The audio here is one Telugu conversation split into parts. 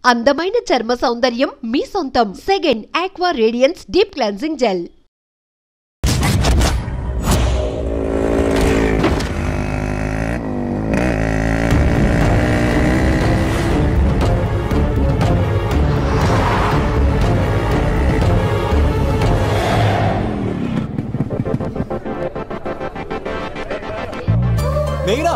అందమైన చర్మ సౌందర్యం మీ సొంతం. Second aqua radiance deep cleansing gel. మేఘనా,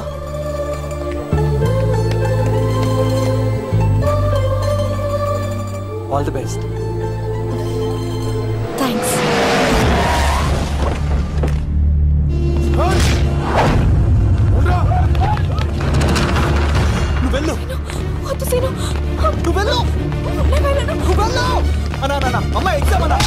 all the best. Thanks. నువ్వెళ్ళు. వద్దు సీను. నువ్వెళ్ళు. నువ్వెళ్ళు. అన్నా అమ్మ ఎగ్జామ్ అన్నా.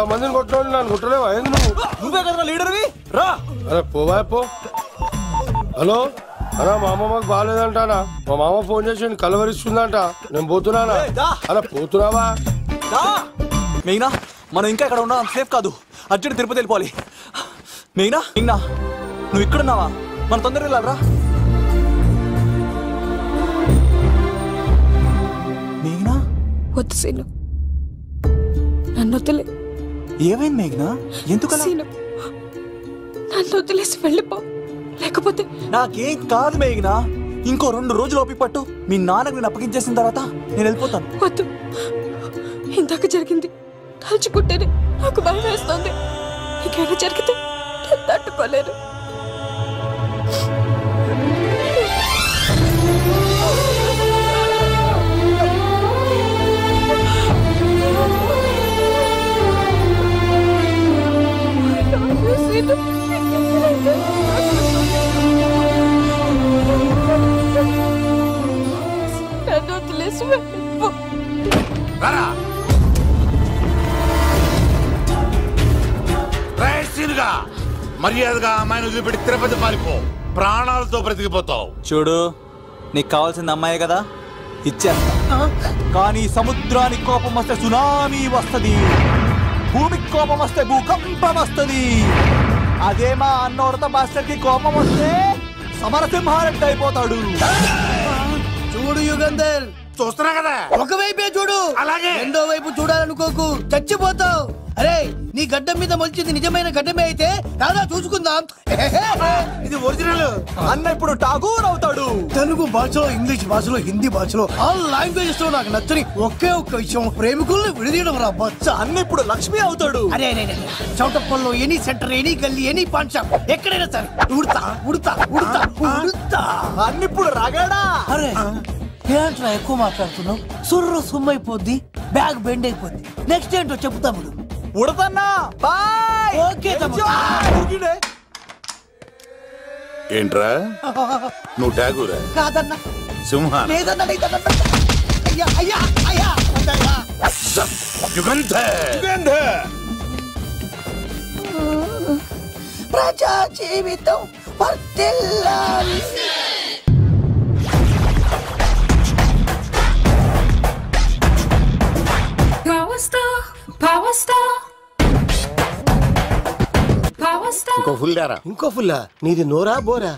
మందిని కొట్టాడు నన్ను కొట్టలేవా? నువ్వే కదా లీడర్వి, రా. అరే పోవా పో. హలో అన్నా, మా అమ్మ మాకు బాగాలేదంటానా? మా మామ ఫోన్ చేసి కలవరిస్తుందంట. నేను పోతున్నానా? అలా పోతున్నావా? మేఘనా, మనం ఇంకా ఇక్కడ ఉన్నా సేఫ్ కాదు. అర్జెంట్ తిరుపతి వెళ్ళిపోవాలి. మేఘనా మేఘనా, నువ్వు ఇక్కడున్నావా? మనం తొందరగా వెళ్ళాలరా. మేఘనా, వద్దు సీను, నన్ను వదిలే. ఏమైంది మేఘనా? ఎందుకలా? సీను, నన్ను వదిలేసి వెళ్ళిపో, లేకపోతే. నాకేం కాదు మేఘనా, ఇంకో 2 రోజులు ఓపిక పట్టు. మీ నాన్నకు నేను అప్పగించేసిన తర్వాత నేను వెళ్ళిపోతాను. వద్దు, ఇందాక జరిగింది తలుచుకుంటేనే నాకు భయం వేస్తుంది. ఇంకేమైనా జరిగితే నేను తట్టుకోలేను. మర్యాదగా అమ్మాయిని వదిలిపెట్టి తిరుపతి పారిపో. ప్రాణాలతో బ్రతికిపోతావు. చూడు, నీకు కావాల్సిన అమ్మాయి కదా, ఇచ్చేస్తా. కానీ సముద్రానికి కోపం వస్తే సునామీ వస్తది, భూమికి కోపం వస్తే భూకంపం వస్తది. అదే మా అన్నోడత మాస్టర్ కి కోపం వస్తే సమరసింహారెడ్డి అయిపోతాడు. చూడు యుగంధర్, చూస్తున్నా కదా, ఒకవైపే చూడు, అలాగే రెండో వైపు చూడాలనుకోకు, చచ్చిపోతావు. అరే, నీ గడ్డం మీద మొలిచింది నిజమైన గడ్డమే అయితే రాదా చూసుకుందాం. ఇది ఒరిజినల్. అన్న ఇప్పుడు ఠాగూర్ అవుతాడు. తెలుగు భాషలో, ఇంగ్లీష్ భాషలో, హిందీ భాషలో, ఆల్ లాంగ్వేజెస్ లో నాకు నచ్చని ఒకే ఒక్క విషయం, ప్రేమికుల్ని విడదీయడం రా బచ్చ. అన్న ఇప్పుడు లక్ష్మి అవుతాడు. అరే చౌటప్పల్లో ఎనీ సెంటర్, ఎనీ గల్లీ, ఎనీ పాన్ షాప్, ఎక్కడైనా సరే ఉడతా ఉడతా ఉడతా ఉడతా. అన్న ఇప్పుడు రాగాడా. అరే ఏంట్రా ఎక్కువ మాట్లాడుతున్నావు? సుర్రు సుమ్మైపోద్ది, బ్యాగ్ బెండ్ అయిపోద్ది. నెక్స్ట్ ఏంటో చెప్తాము. ఉడతన్నా, బాయ్. ఓకే ఏంట్రా నువ్వు ఠాగూరా? కాదన్నా, సింహా లేదన్నా, లేదన్నా. అయ్యా అయ్యా అయ్యా యుగంధర్. ప్రజా జీవితం వర్ధిల్లాలి. ఇంకో ఫుల్లా నీది నోరా బోరా?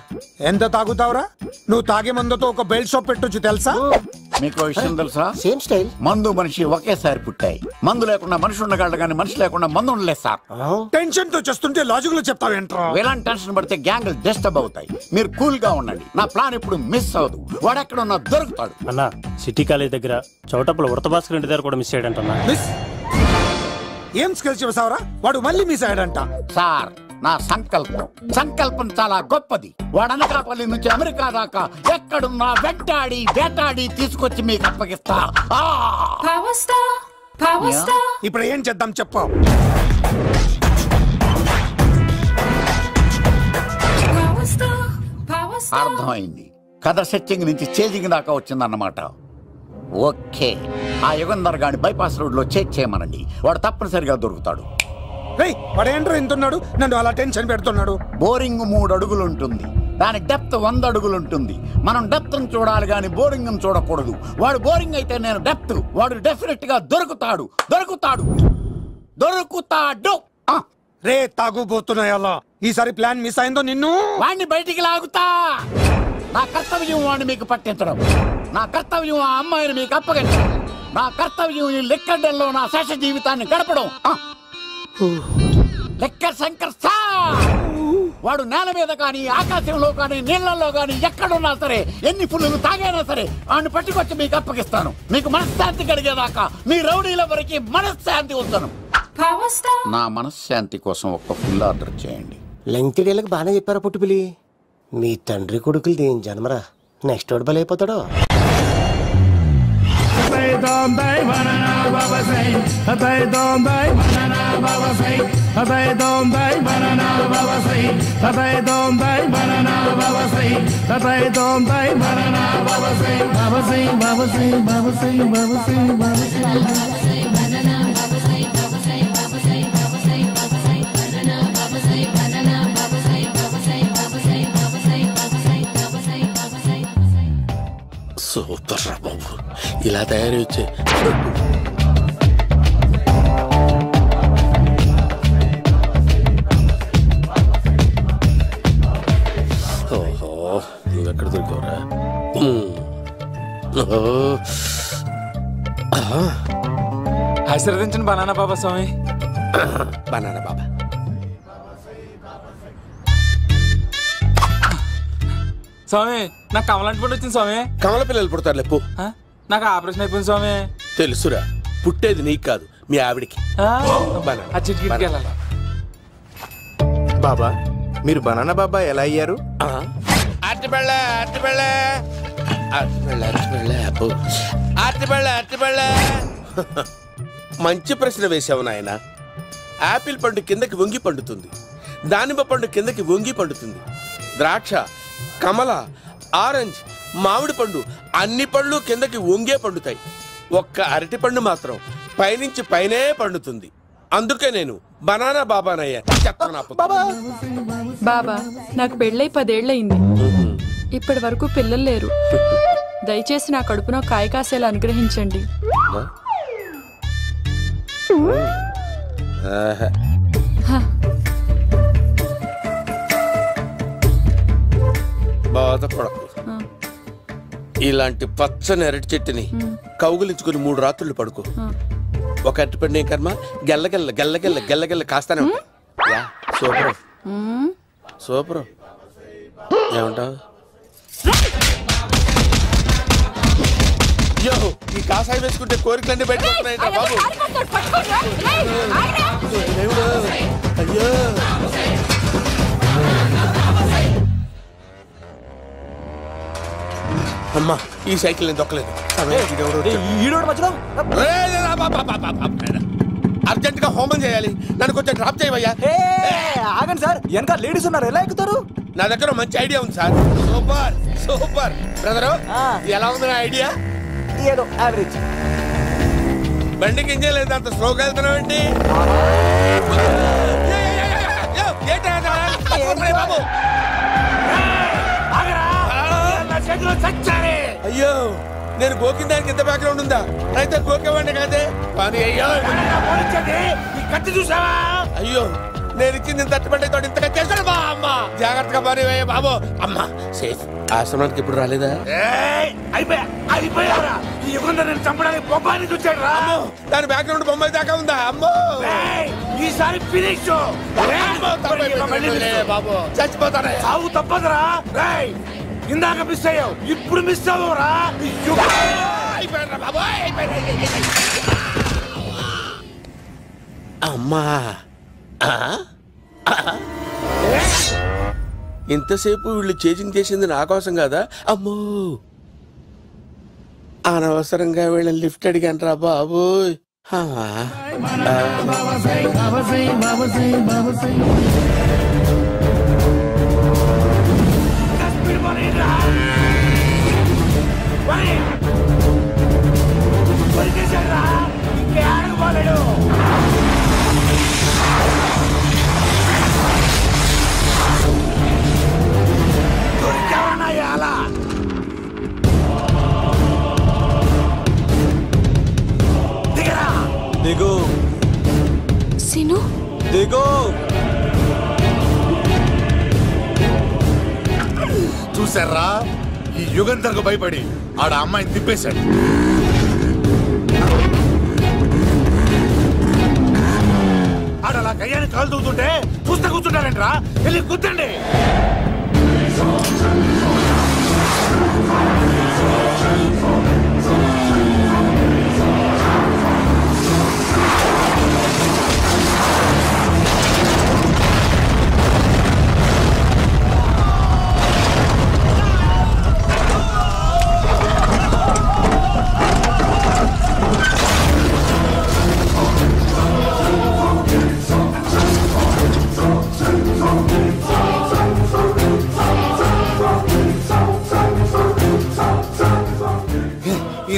ఎంత తాగుతావురా? నువ్వు తాగే మందుతో ఒక బెల్ట్ షాప్ పెట్టొచ్చు తెలుసా? మీకు విషయం తెలుసా? Same style. మందు మనిషి ఒకేసారి పుట్టాయి. మందు లేకుండా మనిషి ఉండగలడు కానీ మనిషి లేకుండా మందు ఉండలేదు సార్. టెన్షన్ తో చేస్తుంటే లాజిక్ లో చెప్తావేంట్రా? ఎలాంటి టెన్షన్ పడితే గ్యాంగ్లు డిస్టర్బ్ అవుతాయి. మీరు కూల్ గా ఉండండి. నా ప్లాన్ ఇప్పుడు మిస్ అవ్వదు. వాడెక్కడ ఉన్నా దొరుకుతాడు. అన్నా సిటీ కాలేజ్ దగ్గర చౌటప్పుల వృత భాస్కర్ ఇంటి దగ్గర కూడా మిస్ అయ్యాడంటన్నా. ఏం స్కిల్స్ చేసావురా? వాడు మళ్ళీ మిస్ అయ్యాడంట. సార్ నా సంకల్పం చాలా గొప్పది. వాడు అనకాపల్లి నుంచి అమెరికా దాకా ఎక్కడున్నా వెంటాడి వేటాడి తీసుకొచ్చి మీకు అప్పగిస్తా. ఇప్పుడు ఏం చేద్దాం చెప్పు. అర్థమైంది. కథ సెట్టింగ్ నుంచి చేజింగ్ దాకా వచ్చిందన్నమాట. ఓకే, ఆ యుగంధర్ గాని బైపాస్ రోడ్ లో చెక్ చేయమనండి. వాడు తప్పనిసరిగా దొరుకుతాడు. వాడేంట్రా ఇంటున్నాడు? నన్ను అలా టెన్షన్ పెడుతున్నాడు. బోరింగ్ 3 అడుగులు ఉంటుంది. దాని డెప్త్ 100 అడుగులు ఉంటుంది. మనం డెప్త్ చూడాలి గాని బోరింగ్ చూడకూడదు. వాడు బోరింగ్ అయితే నేను డెప్త్. వాడు డెఫినెట్ గా దొరుకుతాడు. రే తాగుబోతున్నాయా? ఈసారి ప్లాన్ మిస్ అయిందో నిన్ను వాడిని బయటికి లాగుతా. నా కర్తవ్యం వాడిని మీకు పట్టించడం. నా కర్తవ్యం ఆ అమ్మాయిని మీకు అప్పగించడం. నా కర్తవ్యం ఈ లెక్కడ్డల్లో నా శేష జీవితాన్ని గడపడం. లెక్క శంకర్ సార్ వాడు నేల మీద కానీ ఆకాశంలో కానీ నీళ్లలో కానీ ఎక్కడున్నా సరే ఎన్ని ఫుల్లు తాగైనా సరే వాడిని పట్టుకొచ్చి మీకు అప్పగిస్తాను. మీకు మనశ్శాంతి కలిగేదాకా మీ రౌడీల వరకు మనశ్శాంతి ఉంచను. నా మనశ్శాంతి కోసం ఒక ఫుల్ ఆర్డర్ చేయండి. లెంగ్త్ డేలకు బాగానే చెప్పారా పుట్టుపిలి? మీ తండ్రి కొడుకులు దేని జన్మరా? నెక్స్ట్ వాడు బలైపోతాడో. సూపర్ రా బాబు, ఇలా తయారు వచ్చే. ఓహో, నువ్వెక్కడ దొరికావురా? ఆశీర్వదించండి బనానా బాబా స్వామి. బనానా బాబా స్వామి, నాకు కమలాంటి పుట్టి వచ్చింది స్వామి. కమల పిల్లలు పుడతారు లేపు. నాకు ఆపరేషన్ అయిపోయింది స్వామి. తెలుసురా, పుట్టేది నీకు కాదు మీ ఆవిడికి. బాబా, మీరు బనానా బాబా ఎలా అయ్యారు? మంచి ప్రశ్న వేశావు నాయన. ఆపిల్ పండు కిందకి వంగి పండుతుంది, దానిమ్మ పండు కిందకి వంగి పండుతుంది, ద్రాక్ష, కమల, ఆరెంజ్, మామిడి పండు అన్ని పళ్ళు కిందకి వంగే పండుతాయి. ఒక్క అరటి పండు మాత్రం పైనుంచి పైనే పండుతుంది. అందుకే నేను బనానా బాబానయ్యా. బాబా, నాకు పెళ్ళై 10 ఏళ్ళయింది. ఇప్పటి వరకు పిల్లలు లేరు. దయచేసి నా కడుపున కాయ కాసేలా అనుగ్రహించండి. బాధపడకు. ఇలాంటి పచ్చని అరటి చెట్టుని కౌగులించుకుని 3 రాత్రులు పడుకో. ఒక అరటి పండు ఏం కర్మ, గెల్లగెల్ల గెల్లగెల్ల గెల్లగెల్ల కాస్తానే ఉంటాయి. Super super. ఏమంటావు? అయ్యో, ఈ కాసాయి వేసుకుంటే కోరికలన్నీ బయట వస్తున్నాయంట బాబు. అయ్యో, అమ్మా, ఈ సైకిల్ నేను దొక్కలేదు. అర్జెంట్ గా హోమం చేయాలి, నన్ను కొంచెం డ్రాప్ చేయవయ్యా. ఆగండి సార్, వెనక లేడీస్ ఉన్నారు, ఎలా ఎక్కుతారు? నా దగ్గర మంచి ఐడియా ఉంది సార్. Super super. బ్రదరు, ఎలా ఉంది నా ఐడియా? ఏదో యావరేజ్. బండికి ఇంజన్ లేదు, అంత స్లోగా వెళ్తున్నావు ఏంటి? బాబు అయ్యో నేను గోకిన దానికి ఇంత బ్యాక్గ్రౌండ్ ఉందా? అయితే గోకేవాడిని కాదే. కానీ అయ్యో కత్తి చూసావా? అయ్యో నేను ఇచ్చింది తట్టుబడి తోటి ఇంతగా చేశాడు బా అమ్మ. జాగ్రత్తగా పని బాబు. అమ్మ సేఫ్. ఆశ్రమానికి ఇప్పుడు రాలేదా? అయిపోయారా? ఈ యుగంలో నేను చంపడానికి బొమ్మాయిని చూచాడు రా. దాని బ్యాక్గ్రౌండ్ బొమ్మాయి దాకా ఉందా? అమ్మో ఈసారి ఫినిష్. బాబు చచ్చిపోతానే. సాగు తప్పదురా. ఇందాక మిస్ అయ్యావు, ఇప్పుడు మిస్ అవ్వరా. అమ్మా ఇంతసేపు వీళ్ళు చేజింగ్ చేసింది నా కోసం కదా. అమ్మో అనవసరంగా వీళ్ళని లిఫ్ట్ అడిగాను రా బాబు. దిగు సిను, దిగు. చూసారా, ఈ యుగంధర్కు భయపడి ఆడ అమ్మాయిని తిప్పేశాడు. ఆడలా కయ్యాన్ని కాలు తూగుతుంటే చూస్తే కూర్చుంటారంటరా. వెళ్ళి కూర్చోండి.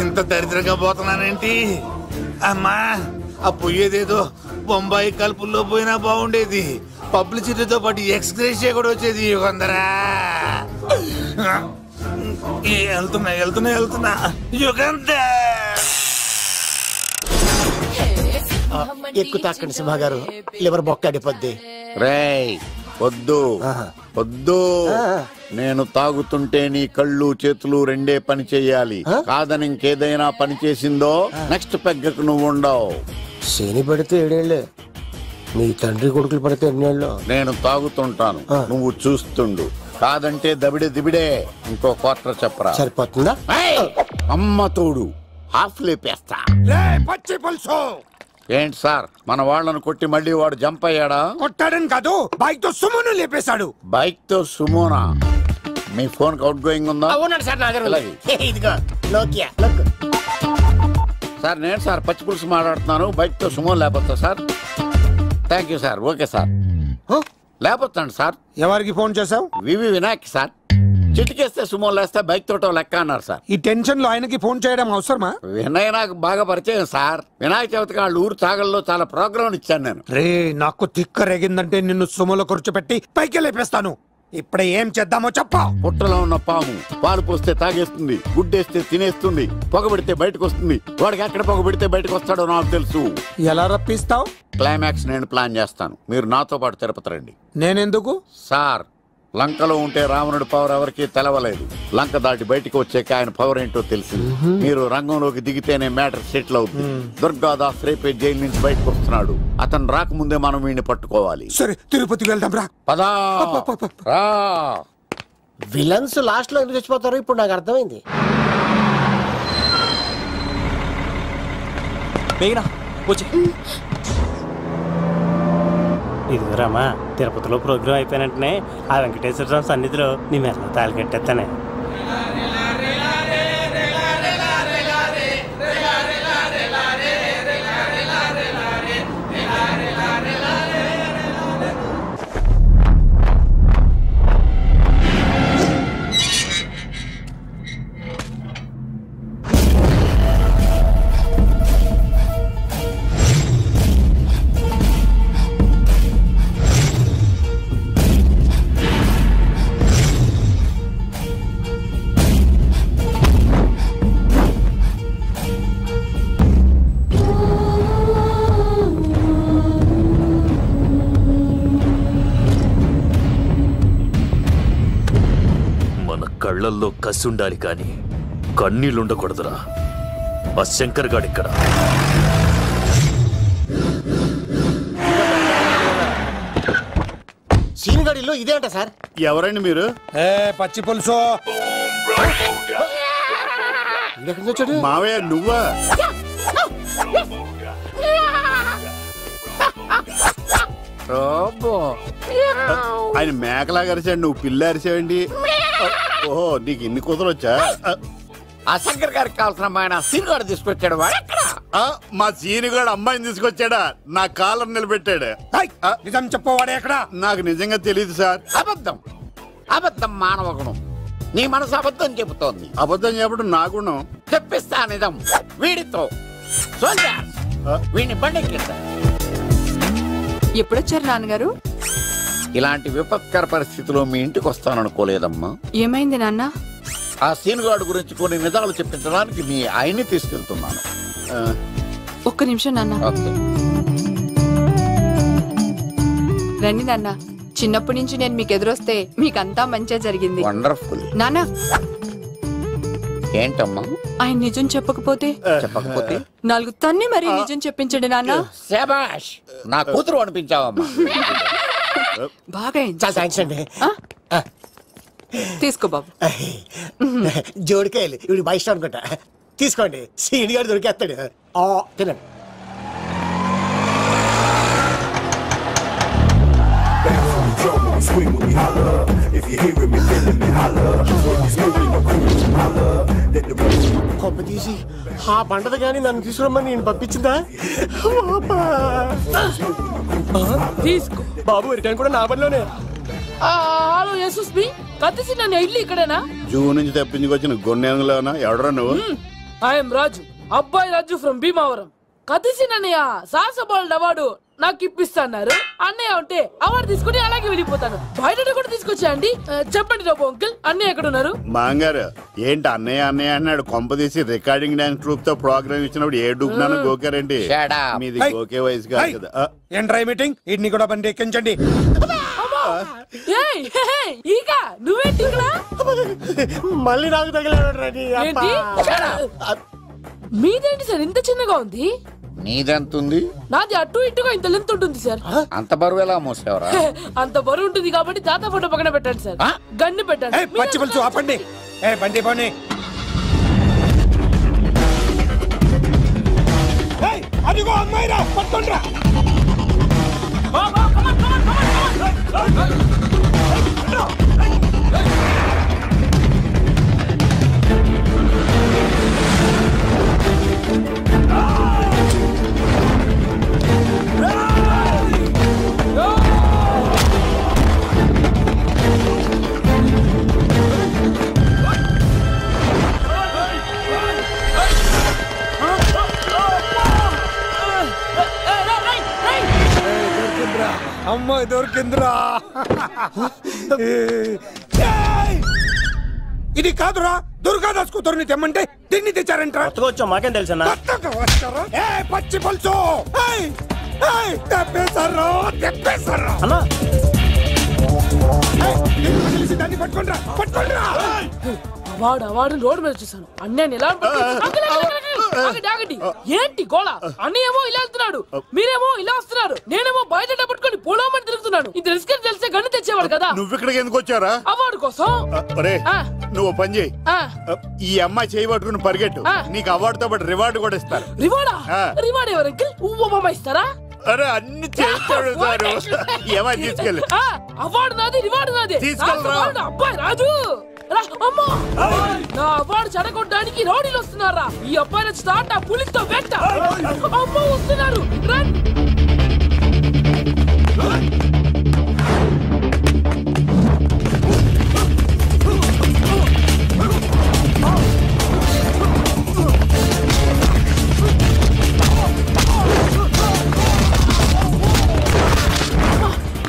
ఇంత దరిద్రంగా పోతున్నానేంటి అమ్మా? ఆ పోయేదేదో బొంబాయి కలుపుల్లో పోయినా బాగుండేది. పబ్లిసిటీతో పాటు ఎక్స్‌గ్రేషియా కూడా వచ్చేది. యుగంధరా వెళ్తున్నా యుగంధర్. ఎక్కు తాకండి సింహ గారు, లివర్ బొక్క అడిపోద్ది. రేయ్ వద్దు వద్దు, నేను తాగుతుంటే నీ కళ్ళు చేతులు రెండే పని చెయ్యాలి. కాదని ఇంకేదైనా పని చేసిందో నెక్స్ట్ పెగ్గకు నువ్వు ఉండవు. శని పడితే 7 ఏళ్ళే, మీ తండ్రి కొడుకులు పడితే 8 ఏళ్ళు. నేను తాగుతుంటాను, నువ్వు చూస్తుండు. కాదంటే దబిడే దిబిడే. ఇంకో క్వార్టర్ చెప్పరా? సరిపోతుందా? అమ్మ తోడు హాఫ్ లేపేస్తా. పచ్చి పులుసు. ఏంటి సార్, మన వాళ్ళను కొట్టి మళ్ళీ వాడు జంప్ అయ్యాడా? కొట్టాడని కాదు, బైక్ తో సుమోను లేపేశాడు. బైక్ తో సుమోనా? మీ ఫోన్ అవుట్ గోయింగ్ ఉందా? అవునండి సార్, నా దగ్గర ఇదిగో నోకియా. సార్ నేను సార్ పచ్చి పులుసు మాట్లాడుతున్నాను. బైక్ తో సుమో లేకపోతా sir? Thank you sir. Okay sir, లేకపోతాండి సార్. ఎవరికి ఫోన్ చేసావు? V V Vinayak sir. చిటికేస్తే సుమో లేస్తే బైక్ తోటో లెక్క అన్నారు సార్. ఈ టెన్షన్ లో ఆయనకి ఫోన్ చేయడం అవసరమా? వినయ్ నాకు బాగా పరిచయం సార్. వినాయక చవితికి వాళ్ళ ఊరు చాగల్లో చాలా ప్రోగ్రాం ఇచ్చాను నేను. రే, నాకు తిక్క రేగిందంటే నిన్ను సుమోలో కూర్చోబెట్టి పైకి లేపేస్తాను. ఇప్పుడే ఏం చేద్దామో చెప్పా. పుట్టలో ఉన్న పాము పాలు పోస్తే తాగేస్తుంది, గుడ్డేస్తే తినేస్తుంది, పొగబెడితే బయటకు వస్తుంది. వాడికి ఎక్కడ పొగబెడితే బయటకు వస్తాడో నాకు తెలుసు. ఎలా రప్పిస్తావు? క్లైమాక్స్ నేను ప్లాన్ చేస్తాను, మీరు నాతో పాటు తిరుపతి రండి. నేనెందుకు? సార్, లంకలో ఉంటే రావణుడి పవర్ ఎవరికి తెలవలేదు. లంక దాటి బయటకు వచ్చాక ఆయన పవర్ ఏంటో తెలిసింది. మీరు రంగంలోకి దిగితేనే మ్యాటర్ సెటిల్ అవుతుంది. దుర్గాదాస్ రేపే జైలు నుంచి బయటకు వస్తున్నాడు. అతను రాకముందే మనం వీడిని పట్టుకోవాలి. సరే, తిరుపతికి వెళ్దాం రా. పదా రా. విలన్స్ లాస్ట్ లో ఎందుకు చచ్చిపోతారు ఇప్పుడు నాకు అర్థమైంది. ఇదిగో రామా, తిరుపతిలో ప్రోగ్రాం అయిపోయినట్టునే ఆ వెంకటేశ్వర స్వామి సన్నిధిలో నీ మెల్ల తాళి కట్టేస్తానే. కళ్ళల్లో కసుండాలి కానీ కన్నీళ్ళుండకూడదురా. ఆ శంకర్ గాడిక్కడ. సీనిగాడిలో ఇదే అంట సార్. ఎవరండి మీరు? పచ్చి పులుసు. మావయ్య నువ్వా? ఆయన మేకలా అరిచాడు, నువ్వు పిల్ల అరిచావండి. ఓహో, నీకు ఇన్ని కుదరొచ్చా? ఆ శంకర్ గారికి కావాల్సిన అమ్మాయి సీనుగాడు తీసుకొచ్చాడు. మా సీనుగాడు అమ్మాయిని తీసుకొచ్చాడా? నా కాలర్ నిలబెట్టాడు. నిజం చెప్పవాడే ఎక్కడ? నాకు నిజంగా తెలియదు సార్. అబద్ధం, అబద్ధం మానవ గుణం. నీ మనసు అబద్ధం చెబుతోంది. అబద్ధం చెప్పడం నా గుణం. తెప్పిస్తా నిజం వీడితో. వీడిని బండెక్కిస్తా. ఎప్పుడొచ్చారు నాన్నగారు? ఇలాంటి విపత్కర పరిస్థితిలో మీ ఇంటికి వస్తాననుకోలేదమ్మా. ఏమైంది నాన్న? ఆ సీనుగాడు గురించి కొన్ని నిజాలు చెప్పించడానికి మీ ఆయన్ని తీసుకెళ్తున్నాను. ఒక్క నిమిషం నాన్న. రండి నాన్న. చిన్నప్పటి నుంచి నేను మీకు ఎదురొస్తే మీకంతా మంచిగా జరిగింది. వండర్ఫుల్. నాన్న, ఏంటమ్మా? ఆయన నిజం చెప్పకపోతే నాలుగు తన్ని మరి నిజం చెప్పించండి నాన్న. శభాష్, నా కూతురు అనిపించావమ్మా. బాగా తీసుకో బాబు. జోడికాయలు ఇవి బాగా ఇష్టం అనుకుంటా. తీసుకోండి, సీని గారు దొరికేస్తాడు. తినండి. కొమ్మ తీసి ఆ పంటది కానీ నన్ను తీసుకురమ్మని నేను పంపించిందా? తీసుకో బాబు, రిటర్న్ కూడా నా పనిలోనే. హలో యశస్వి, కత్తిసి నన్ను ఇల్లు ఇక్కడేనా? జూ నుంచి తప్పించుకొచ్చిన గొన్నెంగులోనా? ఎవడరా నువ్వు? ఐఎమ్ రాజు, అబ్బాయి రాజు ఫ్రమ్ భీమావరం. కత్తిసి నన్నయ్య సాహసబాల్ అవార్డు నాకు ఇప్పిస్తాన్నారు. అన్నయ్య ఉంటే అవార్డు తీసుకుని అలాగే వెళ్ళిపోతాను. బయట కూడా తీసుకొచ్చా అండి. చెప్పండి రాబు అంకుల్, అన్నయ్య ఎక్కడ ఉన్నారు? మాంగారు ఏంటి అన్నయ్య అన్నయ్య అన్నాడు? కొంప తీసి రికార్డింగ్ డాన్స్ ట్రూప్ తో ప్రోగ్రామ్ ఇచ్చినప్పుడు ఏ డూబ్నాను గోకారండి. మీది గోకే వయసు కాదు కదా. ఏంట్రై మీటింగ్? ఇడ్ని కూడా బండి ఎక్కించండి. నువ్వేంటి మళ్ళీ నాకు తగిలాడు. మీదేంటి సార్ ఇంత చిన్నగా ఉంది? నీదెంతుంది? నాది అటు ఇటుగా ఇంత లెంత్ ఉంటుంది సార్. అంత బరువు ఎలా మోసేవరా? అంత బరువు ఉంటుంది కాబట్టి తాత ఫోటో పక్కన పెట్టండి సార్. గన్ను పెట్టండి. పచ్చి పులుసు ఆపండి. బండి పోనీ. అదిగో అమ్మాయిరా, పట్టుకోండిరా. అమ్మాయి దొరికిందిరా. ఇది కాదురా, దుర్గాదాస్ కూతురుని తెమ్మంటే దీన్ని తెచ్చారంట. వచ్చా మాకేం తెలుసన్నా? పచ్చి పులుసు తెప్పేశారు, తెప్పేశారు. దాన్ని పట్టుకోండిరా, పట్టుకోండిరా. వాడు రోడ్డు మీద చూసాను. అన్నయ్య ఎలా ఏంటి గోళ? అన్నయ్యేమో ఇలా వెళ్తున్నాడు, మీరేమో ఇలా వస్తున్నారు, నేనేమో బయట పట్టుకొని పోలోమని తిరుగుతున్నాను. ఇది రిస్క్ తెలిసే గన్ను తెచ్చేవాడు కదా. నువ్వు ఇక్కడికి ఎందుకు వచ్చారా? అవార్డు కోసం. నువ్వు పని చేయి, ఈ అమ్మాయి చేయి పట్టుకుని పరిగెట్టు. నీకు అవార్డుతో పాటు రివార్డు కూడా ఇస్తారు. రివార్డా? రివార్డ్ ఎవరు అంకిల్? ఉవ్వమ్మ ఇస్తారా? అరే అన్ని చేస్తాడు సార్. ఏమని తీసుకెళ్ళి అవార్డు నాది, రివార్డు నాది. తీసుకెళ్ళరా అబ్బాయి రాజు. నా అవార్డు చెడగొట్టడానికి రౌడీలు వస్తున్నారా? ఈ అబ్బాయి స్టార్ట్ ఆ పులితో వెంట. అమ్మ వస్తున్నారు.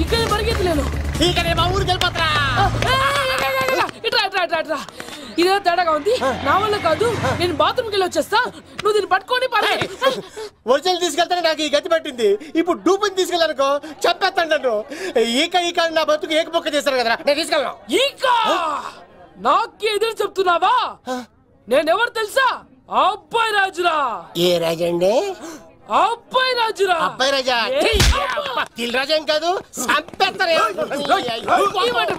ఇక్కడ పరిగెత్తలేను. మా ఊరికి వెళ్ళిపోతా. ఇదే తేడాగా ఉంది. నా వల్ల కాదు, నేను బాత్రూమ్కి వెళ్ళి వచ్చేస్తా. నువ్వు దీన్ని పట్టుకొని ఒరిజినల్ తీసుకెళ్తానే నాకు ఈ గతి పట్టింది. ఇప్పుడు డూపుని తీసుకెళ్ళానుకో చెప్పేస్తాను నన్ను. ఈక నా బతుకు ఏక బొక్క చేశారు కదా, నేను తీసుకెళ్ళను. ఈక నాకు ఎదురు చెప్తున్నావా? నేనెవరు తెలుసా? అబ్బాయి రాజురా. ఏ రాజండి? అబ్బాయి రాజురా. అబ్బాయి రాజా దిల్ రాజా ఏం కాదు,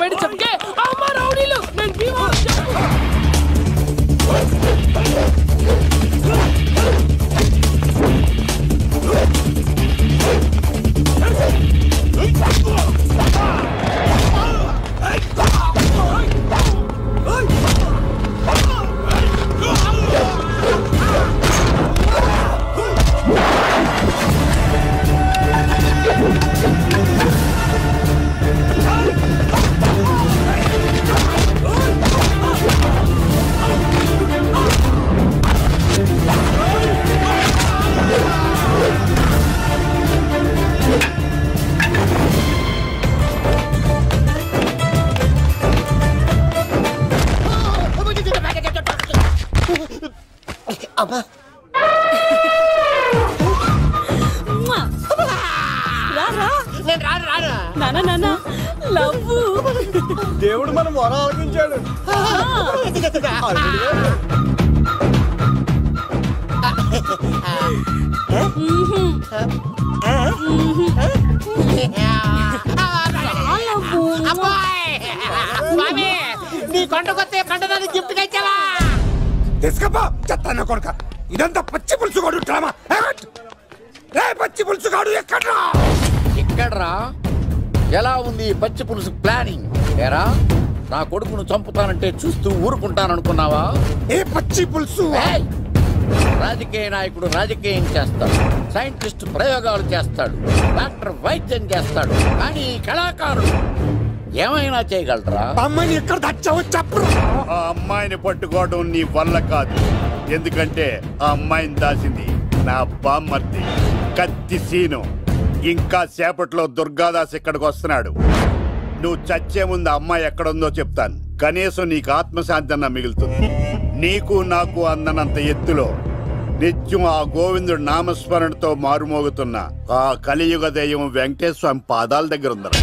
బయట చెప్తే అమ్మ రౌడీలు నేను భీమవరం దేవుడు మనం వరం ఆలకించాడు. నీ కొండకొస్తే పంటదాన్ని గిఫ్ట్ ఇచ్చావా? తీసుకపో చెత్త కొడుక. ఇదంతా పచ్చి పులుసుగాడు డ్రామా. పచ్చి పులుసుగాడు ఎక్కడ్రా? ఎక్కడ్రా? ఎలా ఉంది పచ్చి పులుసు ప్లానింగ్? ఏరా నా కొడుకును చంపుతానంటే చూస్తూ ఊరుకుంటాననుకున్నావా? ఏ పచ్చి పులుసు? రాజకీయ నాయకుడు రాజకీయం చేస్తాడు, సైంటిస్ట్ ప్రయోగాలు చేస్తాడు, డాక్టర్ వైద్యం చేస్తాడు, కానీ కళాకారుడు ఏమైనా చేయగలరా? అమ్మాయిని ఎక్కడ దాచావో చెప్పు. ఆ అమ్మాయిని పట్టుకోవడం నీ వల్ల కాదు. ఎందుకంటే ఆ అమ్మాయిని దాసింది నా బామ్మర్ది కత్తి సీను. ఇంకా సేపట్లో దుర్గాదాస్ ఇక్కడికి వస్తున్నాడు. నువ్వు చచ్చే ముందు అమ్మాయి ఎక్కడుందో చెప్తాను. కనీసం నీకు ఆత్మశాంతి అన్న మిగులుతుంది. నీకు నాకు అందనంత ఎత్తులో నిత్యం ఆ గోవిందుడు నామస్మరణతో మారుమోగుతున్న ఆ కలియుగ దైవం వెంకటేశ్వర స్వామి పాదాల దగ్గర ఉందరా.